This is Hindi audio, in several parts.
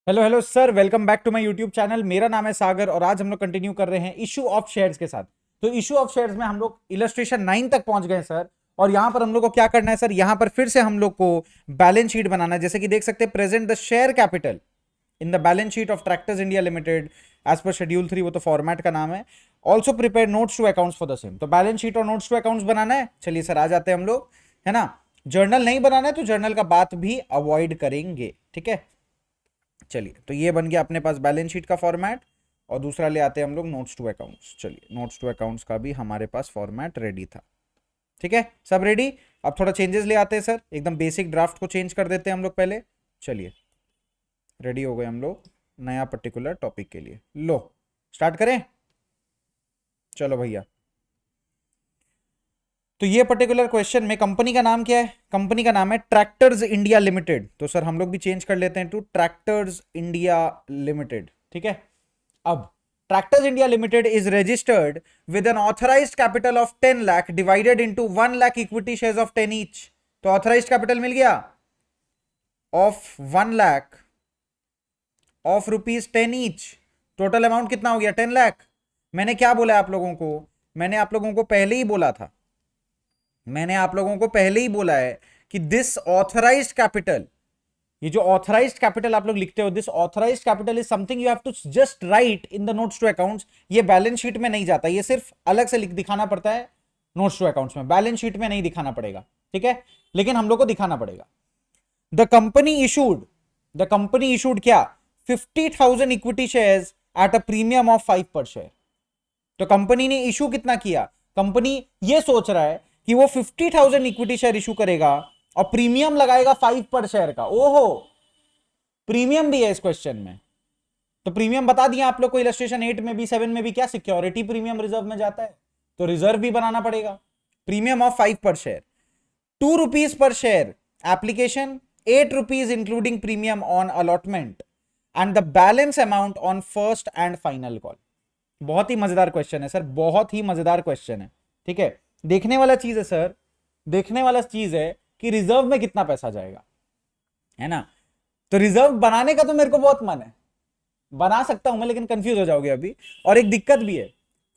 Hello hello sir, welcome back to my YouTube channel. मेरा नाम है सागर और आज हम लोग कंटिन्यू कर रहे हैं इशू ऑफ शेयर्स के साथ। तो इशू ऑफ शेयर्स में हम लोग इलस्ट्रेशन 9 तक पहुंच गए सर। और यहां पर हम लोग को क्या करना है सर, यहां पर फिर से हम लोग को बैलेंस शीट बनाना है। जैसे कि देख सकते हैं, present the share capital in the balance sheet of Tractors India Limited as पर शेड्यूल 3, वो तो फॉर्मेट का नाम है। Also prepare notes to accounts for the same. तो बैलेंस शीट और नोट्स टू अकाउंट्स बनाना है। चलिए सर, आ जाते हैं हम लोग, है ना। जर्नल नहीं बनाना है तो जर्नल का बात भी अवॉइड करेंगे, ठीक है। चलिए, तो ये बन गया अपने पास बैलेंस शीट का फॉर्मेट। और दूसरा ले आते हैं हम लोग नोट्स टू अकाउंट्स। चलिए, नोट्स टू अकाउंट्स का भी हमारे पास फॉर्मेट रेडी था, ठीक है, सब रेडी। अब थोड़ा चेंजेस ले आते हैं सर, एकदम बेसिक ड्राफ्ट को चेंज कर देते हैं हम लोग पहले। चलिए, रेडी हो गए हम लोग नया पर्टिकुलर टॉपिक के लिए। लो, स्टार्ट करें। चलो भैया, तो ये पर्टिकुलर क्वेश्चन में कंपनी का नाम क्या है? कंपनी का नाम है ट्रैक्टर्स इंडिया लिमिटेड। तो सर हम लोग भी चेंज कर लेते हैं टू ट्रैक्टर्स इंडिया लिमिटेड, ठीक है। अब tractors India limited is registered with N authorised capital of 10 lakh divided into 1 lakh equity shares of 10 each. तो ऑथराइज्ड कैपिटल मिल गया of 1 lakh of rupees 10 each. Total amount कितना हो गया? 10 लाख। मैंने क्या बोला है आप लोगों को? मैंने आप लोगों को पहले ही बोला था, मैंने आप लोगों को पहले ही बोला है कि दिस ऑथराइज्ड कैपिटल, ये जो ऑथराइज्ड कैपिटल आप लोग लिखते हो, this authorised capital is something you have to just write in the notes to accounts. ये बैलेंस शीट में नहीं जाता, ये सिर्फ अलग से दिखाना पड़ता है नोट्स टू अकाउंट्स में, बैलेंस शीट में नहीं दिखाना पड़ेगा, ठीक है। लेकिन हम लोग को दिखाना पड़ेगा। द कंपनी इशूड क्या? 50,000 equity shares at a premium of 5 पर शेयर। तो कंपनी ने इशू कितना किया? कंपनी ये सोच रहा है कि वो 50,000 इक्विटी शेयर इशू करेगा और प्रीमियम लगाएगा 5 पर शेयर का। ओहो, प्रीमियम भी है इस क्वेश्चन में। तो प्रीमियम बता दिया आप लोग को, इलस्ट्रेशन 8 में भी 7 में भी, क्या सिक्योरिटी प्रीमियम रिजर्व में जाता है, तो रिजर्व भी बनाना पड़ेगा। प्रीमियम ऑफ 5 पर share, 2 rupees per share application, 8 rupees including premium on allotment and the balance amount on first and final call. बहुत ही मजेदार क्वेश्चन है सर, बहुत ही मजेदार क्वेश्चन है, ठीक है। देखने वाला चीज है सर, देखने वाला चीज है कि रिजर्व में कितना पैसा जाएगा, है ना। तो रिजर्व बनाने का तो मेरे को बहुत मन है, बना सकता हूं मैं, लेकिन कंफ्यूज हो जाओगे अभी। और एक दिक्कत भी है,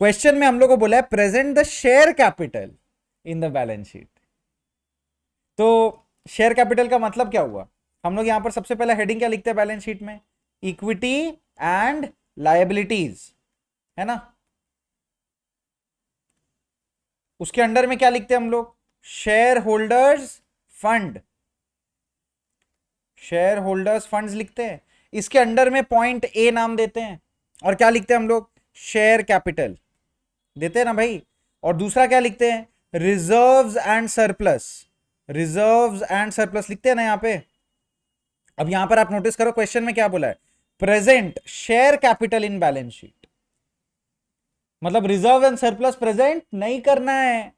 क्वेश्चन में हम लोग को बोला है present the share capital in the balance sheet. तो शेयर कैपिटल का मतलब क्या हुआ? हम लोग यहां पर सबसे पहला हेडिंग क्या लिखते हैं बैलेंस शीट में? इक्विटी एंड लायबिलिटीज, है ना। उसके अंडर में क्या लिखते हैं हम लोग? Share holders fund, share holders funds लिखते हैं। इसके अंडर में पॉइंट ए नाम देते हैं। और क्या लिखते हैं हम लोग? शेयर कैपिटल देते हैं ना भाई। और दूसरा क्या लिखते हैं? Reserves and surplus, reserves and surplus लिखते हैं ना यहां पे। अब यहां पर आप नोटिस करो, क्वेश्चन में क्या बोला है? Present share capital in balance sheet. मतलब रिजर्व एंड सरप्लस प्रेजेंट नहीं करना है,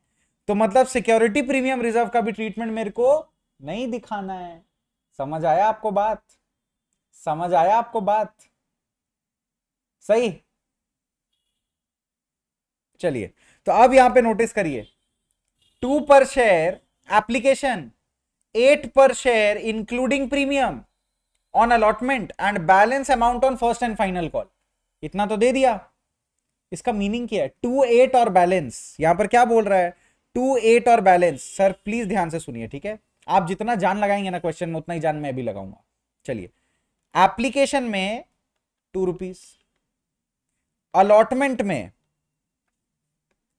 तो मतलब सिक्योरिटी प्रीमियम रिजर्व का भी ट्रीटमेंट मेरे को नहीं दिखाना है। समझ आया आपको बात? समझ आया आपको बात? सही। चलिए, तो अब यहां पे नोटिस करिए, 2 पर शेयर एप्लीकेशन, 8 पर share including premium on allotment and balance amount on first and final call. इतना तो दे दिया। इसका मीनिंग क्या है? 2 8 और बैलेंस। यहां पर क्या बोल रहा है? 2 8 और बैलेंस। सर प्लीज ध्यान से सुनिए, ठीक है। आप जितना जान लगाएंगे ना क्वेश्चन में, उतना ही जान मैं भी लगाऊंगा। चलिए, एप्लीकेशन में 2 रुपीज, अलॉटमेंट में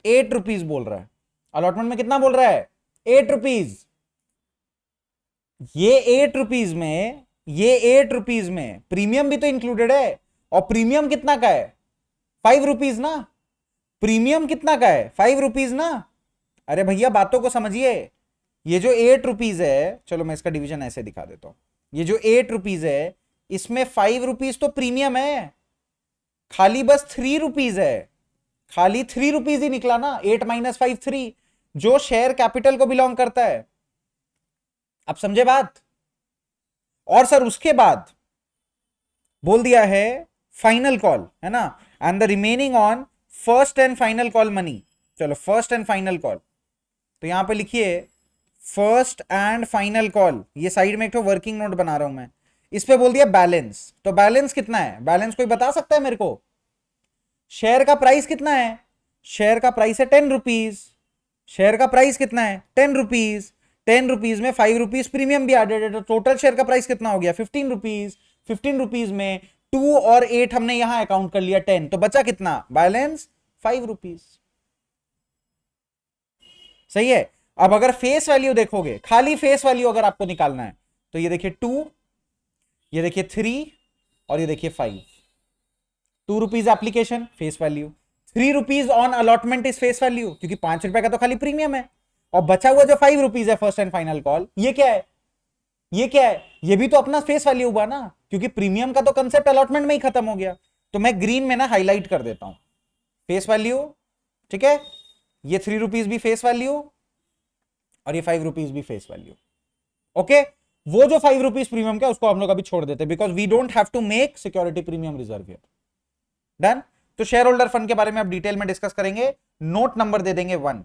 8 रुपीज बोल रहा है। अलॉटमेंट में कितना बोल रहा है? 8 रुपीज। ये 8 रुपीज में, ये 8 रुपीज में प्रीमियम भी तो इंक्लूडेड है। और प्रीमियम कितना का है? 5 रुपीज ना। प्रीमियम कितना का है? 5 रुपीज ना। अरे भैया बातों को समझिए। ये जो 8 रुपीज है, चलो मैं इसका डिवीजन ऐसे दिखा देता हूं। ये जो 8 रुपीज है, इसमें 5 रुपीज तो प्रीमियम है, खाली बस 3 रुपीज है। खाली 3 रुपीज ही निकला ना। 8 माइनस 5 3, जो शेयर कैपिटल को बिलोंग करता है। अब समझे बात? और सर उसके बाद बोल दिया है फाइनल कॉल, है ना, and the remaining on first and final call money. चलो, फर्स्ट एंड फाइनल कॉल, तो यहां पे लिखिए फर्स्ट एंड फाइनल कॉल। ये साइड में एक तो वर्किंग नोट बना रहा हूं मैं। इस पे बोल दिया बैलेंस, तो बैलेंस कितना है, बैलेंस कोई बता सकता है मेरे को? शेयर का प्राइस कितना है? शेयर का प्राइस है 10 रुपीज। शेयर का प्राइस कितना है? 10 रुपीज। 10 रुपीज में 5 रुपीज प्रीमियम भी एडेड है, तो टोटल शेयर का प्राइस कितना हो गया? 15 रुपीज। 15 रुपीज में 2 और 8 हमने यहां अकाउंट कर लिया 10, तो बचा कितना? Balance 5 rupees. सही है। अब अगर फेस वैल्यू देखोगे, खाली फेस वैल्यू अगर आपको निकालना है, तो ये देखिए 2, ये देखिए 3 और ये देखिए 5। 2 rupees application face value, 3 rupees on allotment is face value, क्योंकि 5 रुपए का तो खाली प्रीमियम है, और बचा हुआ जो 5 रुपीज है फर्स्ट एंड फाइनल कॉल, ये क्या है? ये क्या है? ये भी तो अपना फेस वैल्यू हुआ ना, क्योंकि प्रीमियम का तो कंसेप्ट अलॉटमेंट में ही खत्म हो गया। तो मैं ग्रीन में ना हाईलाइट कर देता हूं फेस वैल्यू, ठीक है? ये 3 रुपीज भी फेस वैल्यू और ये 5 रुपीज भी फेस वैल्यू। ओके, वो जो 5 रुपीज प्रीमियम का उसको हम लोग अभी छोड़ देते, because we don't have to make security premium reserve here. Done. तो शेयर होल्डर फंड के बारे में अब डिटेल में डिस्कस करेंगे। नोट नंबर दे देंगे 1,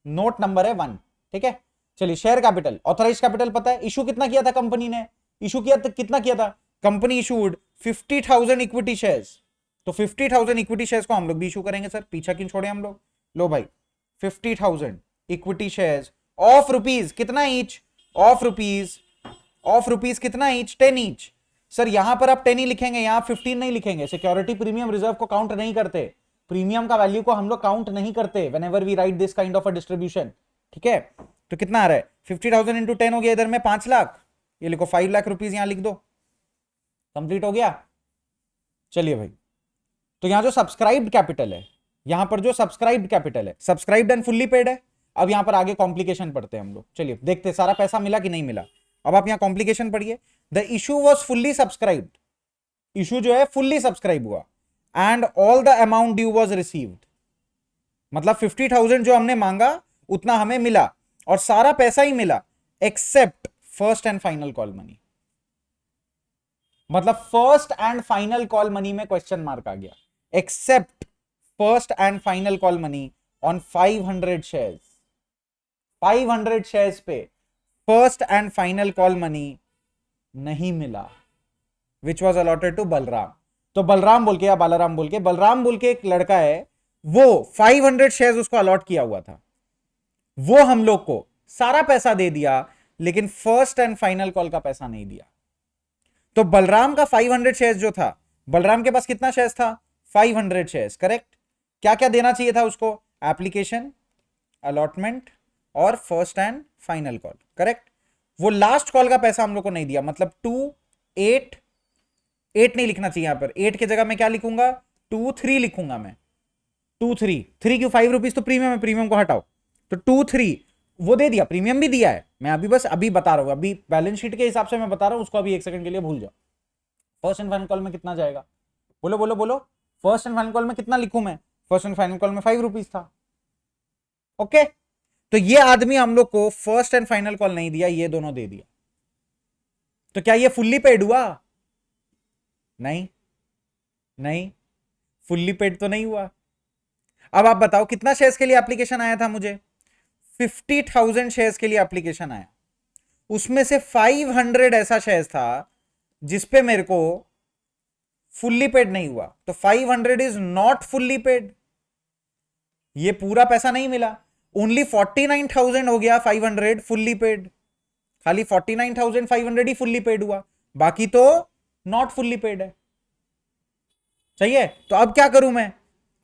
नोट नंबर है 1, ठीक है? चलिए, शेयर कैपिटल, ऑथराइज कैपिटल पता है, इशू कितना किया था कंपनी ने? इशू किया था, कितना किया था? कंपनी इशूड 50,000 इक्विटी शेयर्स, तो 50,000 इक्विटी शेयर्स को हम लोग भी इशू करेंगे। सर पीछा क्यों छोड़े हम लोग? लो भाई, 50,000 इक्विटी शेयर्स ऑफ रुपीज कितना ईच? ऑफ रुपीज कितना ईच? 10 ईच। सर यहां पर आप 10 ही लिखेंगे, यहां 15 नहीं लिखेंगे। सिक्योरिटी प्रीमियम रिजर्व को काउंट नहीं करते, प्रीमियम का वैल्यू को हम लोग काउंट नहीं करते whenever we write this kind of a distribution, ठीक है? तो कितना आ रहा है? 50,000 इंटू 10 हो गया इधर में 5 लाख, ये लिखो 5 लाख रुपीज यहां लिख दो, कंप्लीट हो गया। चलिए भाई, तो यहां जो सब्सक्राइब्ड कैपिटल है, यहां पर जो सब्सक्राइब्ड कैपिटल है, सब्सक्राइब्ड एंड फुल्ली पेड है। अब यहां पर आगे कॉम्प्लिकेशन पढ़ते हैं हम लोग। चलिए देखते सारा पैसा मिला कि नहीं मिला। अब आप यहां कॉम्प्लिकेशन पढ़िए। The issue was fully subscribed, issue जो है फुल्ली सब्सक्राइब हुआ, and all the amount due was received, मतलब 50,000 जो हमने मांगा उतना हमें मिला, और सारा पैसा ही मिला except first and final call money. मतलब first and final call money में क्वेश्चन मार्क आ गया, except first and final call money on 500 shares. 500 shares पे first and final call money नहीं मिला, which was allotted to Balram. तो बलराम बोल के या बालाराम बोल के, बलराम बोल के एक लड़का है, वो 500 शेयर्स उसको अलॉट किया हुआ था, वो हम लोग को सारा पैसा दे दिया, लेकिन फर्स्ट एंड फाइनल कॉल का पैसा नहीं दिया। तो बलराम का 500 शेयर्स जो था, बलराम के पास कितना शेयर्स था? 500 शेयर्स, करेक्ट? क्या क्या देना चाहिए था उसको? एप्लीकेशन, अलॉटमेंट और first and final call, correct? वो लास्ट कॉल का पैसा हम लोग को नहीं दिया, मतलब 2, 8 नहीं लिखना चाहिए यहां पर, 8 की जगह मैं क्या लिखूंगा? 2, 3 लिखूंगा मैं। 2, 3 क्यों? 5 रुपीज तो प्रीमियम है, प्रीमियम को हटाओ, तो 2, 3 वो दे दिया, प्रीमियम भी दिया है। मैं अभी बस अभी बता रहा हूं, अभी बैलेंस शीट के हिसाब से मैं बता रहा हूं, उसको अभी एक सेकंड के लिए भूल जाओ। फर्स्ट एंड फाइनल कॉल में कितना जाएगा? बोलो बोलो बोलो, फर्स्ट एंड फाइनल कॉल में कितना लिखूं मैं? फर्स्ट एंड फाइनल कॉल में 5 रुपीज था। ओके, तो ये आदमी हम लोग को फर्स्ट एंड फाइनल कॉल नहीं दिया, ये दोनों दे दिया। तो क्या ये फुल्ली पेड हुआ? नहीं, नहीं, फुल्ली पेड तो नहीं हुआ। अब आप बताओ कितना शेयर्स के लिए एप्लीकेशन आया था मुझे? 50,000 शेयर्स के लिए एप्लीकेशन आया, उसमें से 500 ऐसा शेयर्स था जिसपे मेरे को फुल्ली पेड नहीं हुआ, तो 500 इज नॉट फुल्ली पेड, ये पूरा पैसा नहीं मिला। ओनली 49,000 हो गया 500 फुल्ली पेड, खाली 49,500 ही फुल्ली पेड हुआ, बाकी तो नॉट फुल्ली पेड है। सही है। तो अब क्या करूं मैं?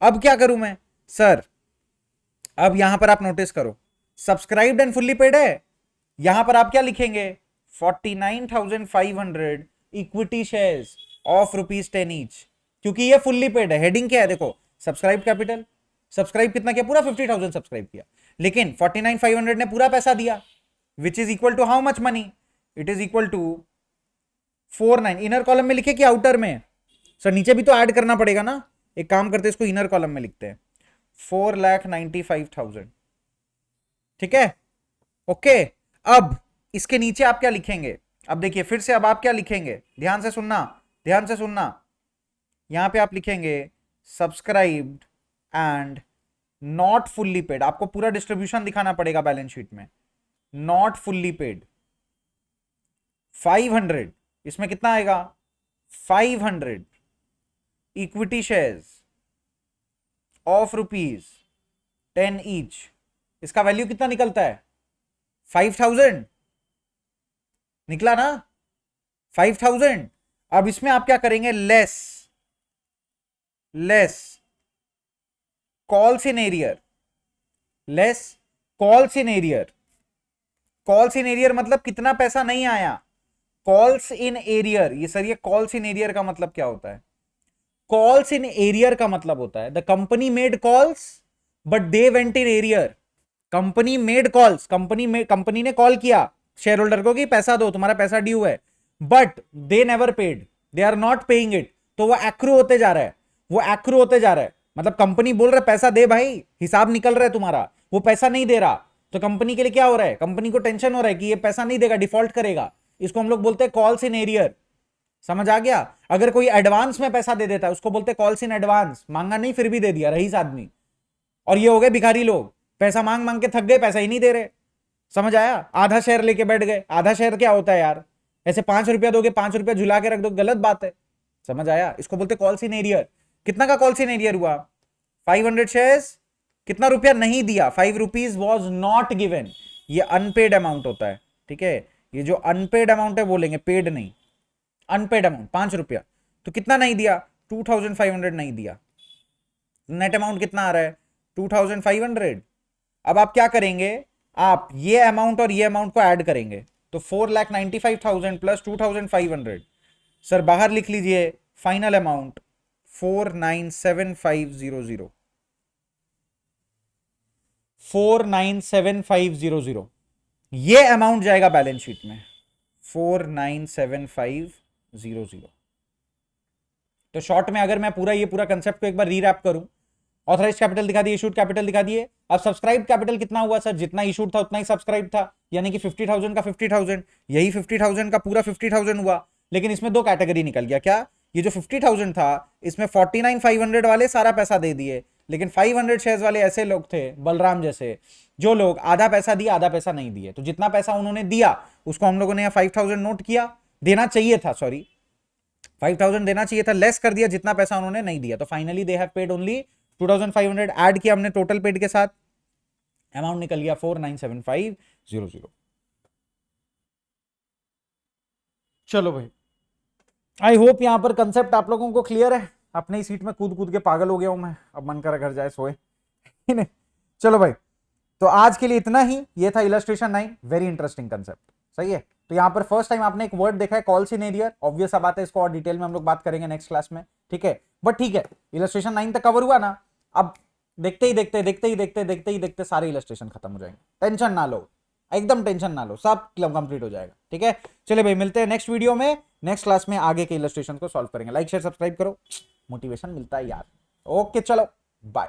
अब क्या करूं मैं? सर अब यहां पर आप नोटिस करो, सब्सक्राइब्ड एंड फुल्ली पेड है, यहां पर आप क्या लिखेंगे? 49,500 इक्विटी शेयर्स ऑफ ₹10 ईच, क्योंकि ये फुल्ली पेड है। हेडिंग क्या है देखो, सब्सक्राइब कैपिटल। सब्सक्राइब कितना किया? पूरा 50,000 सब्सक्राइब किया, लेकिन 49,500 ने पूरा पैसा दिया, which is equal to how much money? It is equal to 49। Inner column में लिखे कि आउटर में? सर नीचे भी तो ऐड करना पड़ेगा ना, एक काम करते हैं इसको इनर कॉलम में लिखते हैं, 4,95,000, ठीक है? ओके, अब इसके नीचे आप क्या लिखेंगे? अब देखिए फिर से, अब आप क्या लिखेंगे? ध्यान से सुनना, ध्यान से सुनना। यहां पे आप लिखेंगे subscribed and not fully paid, आपको पूरा डिस्ट्रीब्यूशन दिखाना पड़ेगा बैलेंस शीट में। नॉट फुल्ली पेड 500, इसमें कितना आएगा 500 इक्विटी शेयर्स ऑफ ₹10 ईच। इसका वैल्यू कितना निकलता है 5000 निकला ना 5000। अब इसमें आप क्या करेंगे less calls in arrear, less calls in arrear. Calls in arrear मतलब कितना पैसा नहीं आया, कॉल्स इन एरियर। ये सर ये कॉल्स इन एरियर का मतलब क्या होता है, कॉल्स इन एरियर का मतलब होता है the company made calls but they went in arrear. Company made calls, company ने कॉल किया शेयर होल्डर को कि पैसा दो, तुम्हारा पैसा ड्यू है, but they never paid, they are not paying it. तो वो एक्रू होते जा रहा है, वो एक्रू होते जा रहा है। मतलब कंपनी बोल रहा है पैसा दे भाई, हिसाब निकल रहा है तुम्हारा, वो पैसा नहीं दे रहा। तो कंपनी के लिए क्या हो रहा है, कंपनी को टेंशन हो रहा है कि ये पैसा नहीं देगा, डिफॉल्ट करेगा। इसको हम लोग बोलते हैं कॉल्स इन एरियर। समझ आ गया। अगर कोई एडवांस में पैसा दे देता है उसको बोलते हैं कॉल्स इन एडवांस, मांगा नहीं फिर भी दे दिया, रईस आदमी। और ये हो गए भिखारी लोग, पैसा मांग मांग के थक गए, पैसा ही नहीं दे रहे। समझ आया। आधा शेयर लेके बैठ गए। आधा शेयर क्या होता है यार, ऐसे 5 रुपया दोगे, 5 रुपया झुला के रख दो, गलत बात है। समझ आया। इसको बोलते कॉल्स इन एरियर। कितना का कॉल्स इन एरियर हुआ 500 शेयर्स, कितना रुपया नहीं दिया, 5 रुपीज वॉज नॉट गिवन। ये अनपेड अमाउंट होता है, ठीक है। ये जो अनपेड अमाउंट है बोलेंगे, पेड नहीं, अनपेड अमाउंट 5 रुपया। तो कितना नहीं दिया 2500 नहीं दिया। नेट अमाउंट कितना आ रहा है 2500। अब आप क्या करेंगे, आप ये अमाउंट और ये अमाउंट को ऐड करेंगे तो 4,95,000 प्लस 2500। सर बाहर लिख लीजिए फाइनल अमाउंट 4,97,500, 4,97,500। ये अमाउंट जाएगा बैलेंस शीट में 4,97,500। तो शॉर्ट में अगर मैं पूरा ये पूरा कंसेप्ट को एक बार रीरैप करूं, ऑथराइज्ड कैपिटल दिखा दिए, इशूड कैपिटल दिखा दिए। अब सब्सक्राइब कैपिटल कितना हुआ सर, जितना इशूड था उतना ही सब्सक्राइब था, यानी कि 50,000 का 50,000, यही 50,000 का पूरा 50,000 हुआ। लेकिन इसमें दो कैटेगरी निकल गया, क्या, ये जो 50,000 था इसमें 49,500 वाले सारा पैसा दे दिए, लेकिन 500 शेयर्स वाले ऐसे लोग थे बलराम जैसे, जो लोग आधा पैसा दिया आधा पैसा नहीं दिए। तो जितना पैसा उन्होंने दिया उसको हम लोगों ने यहाँ 5,000 नोट किया, देना चाहिए था, सॉरी 5,000 देना चाहिए था, लेस कर दिया जितना पैसा उन्होंने नहीं दिया। तो finally they have paid only 2,500। Add किया हमने टोटल पेड के साथ, अमाउंट निकल गया 4,97,500। चलो भाई, आई होप यहां पर कंसेप्ट आप लोगों को क्लियर है। अपने ही सीट में कूद कूद के पागल हो गया हूं मैं, अब मन कर घर जाए सोए। नहीं, चलो भाई, तो आज के लिए इतना ही। ये था इलस्ट्रेशन 9, वेरी इंटरेस्टिंग कंसेप्ट, सही है। तो यहाँ पर फर्स्ट टाइम आपने एक वर्ड देखा है कॉल्स इन एरियर, ऑब्वियस सा बात है, इसको और डिटेल में हम लोग बात करेंगे नेक्स्ट क्लास में, ठीक है। बट ठीक है, इलस्ट्रेशन 9 तक कवर हुआ ना। अब देखते ही सारे इलस्ट्रेशन खत्म हो जाएंगे, टेंशन ना लो, एकदम टेंशन ना लो, सब कंप्लीट हो जाएगा, ठीक है। चलिए भाई, मिलते हैं नेक्स्ट वीडियो में, नेक्स्ट क्लास में आगे के इलस्ट्रेशन को सॉल्व करेंगे। लाइक शेयर सब्सक्राइब करो, मोटिवेशन मिलता है यार। ओके चलो बाय।